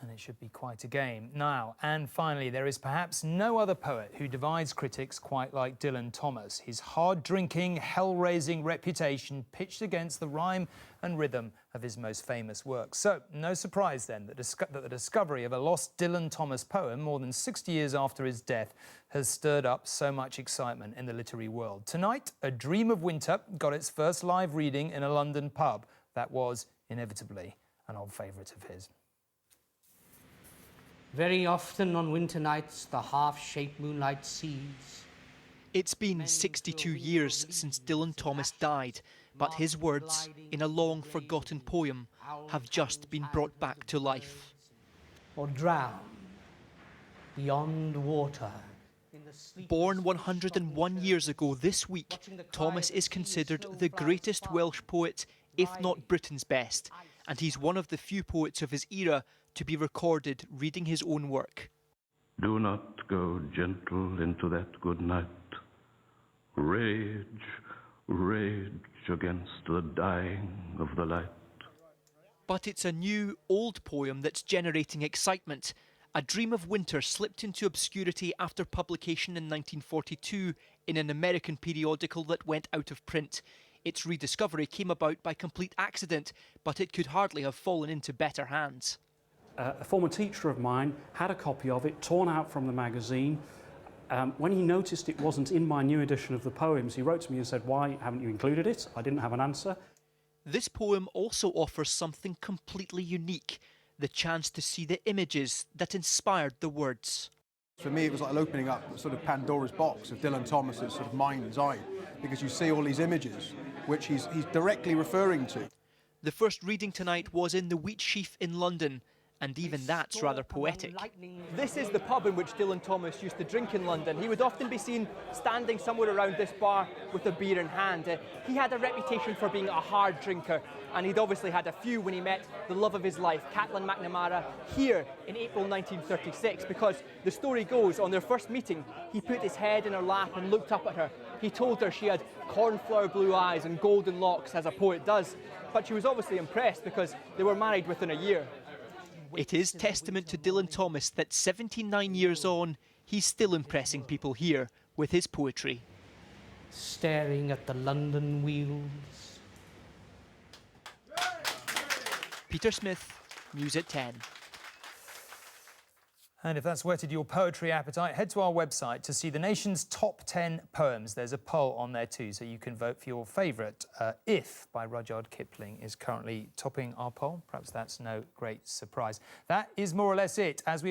and it should be quite a game. Now, and finally, there is perhaps no other poet who divides critics quite like Dylan Thomas. His hard-drinking, hell-raising reputation pitched against the rhyme and rhythm of his most famous works. So, no surprise then that the discovery of a lost Dylan Thomas poem more than 60 years after his death has stirred up so much excitement in the literary world. Tonight, A Dream of Winter got its first live reading in a London pub. That was, inevitably, an old favourite of his. Very often on winter nights, the half-shaped moonlight sees. It's been 62 years since Dylan Thomas died, but his words, in a long-forgotten poem, have just been brought back to life. Or drown beyond water. Born 101 years ago this week, Thomas is considered the greatest Welsh poet, if not Britain's best, and he's one of the few poets of his era to be recorded reading his own work. Do not go gentle into that good night. Rage, rage against the dying of the light. But it's a new, old poem that's generating excitement. A Dream of Winter slipped into obscurity after publication in 1942 in an American periodical that went out of print. Its rediscovery came about by complete accident, but it could hardly have fallen into better hands. A former teacher of mine had a copy of it, torn out from the magazine. When he noticed it wasn't in my new edition of the poems, he wrote to me and said, "Why haven't you included it?" I didn't have an answer. This poem also offers something completely unique, the chance to see the images that inspired the words. For me, it was like opening up sort of Pandora's box of Dylan Thomas's sort of mind's eye, because you see all these images which he's directly referring to. The first reading tonight was in the Wheatsheaf in London, and even that's rather poetic. This is the pub in which Dylan Thomas used to drink in London. He would often be seen standing somewhere around this bar with a beer in hand. He had a reputation for being a hard drinker, and he'd obviously had a few when he met the love of his life, Caitlin McNamara, here in April 1936, because the story goes, on their first meeting, he put his head in her lap and looked up at her. He told her she had cornflower blue eyes and golden locks, as a poet does, but she was obviously impressed because they were married within a year. It is testament to Dylan Thomas that 79 years on, he's still impressing people here with his poetry. Staring at the London wheels. Peter Smith, News at 10. And if that's whetted your poetry appetite, head to our website to see the nation's top 10 poems. There's a poll on there too, so you can vote for your favourite. If by Rudyard Kipling is currently topping our poll. Perhaps that's no great surprise. That is more or less it. As we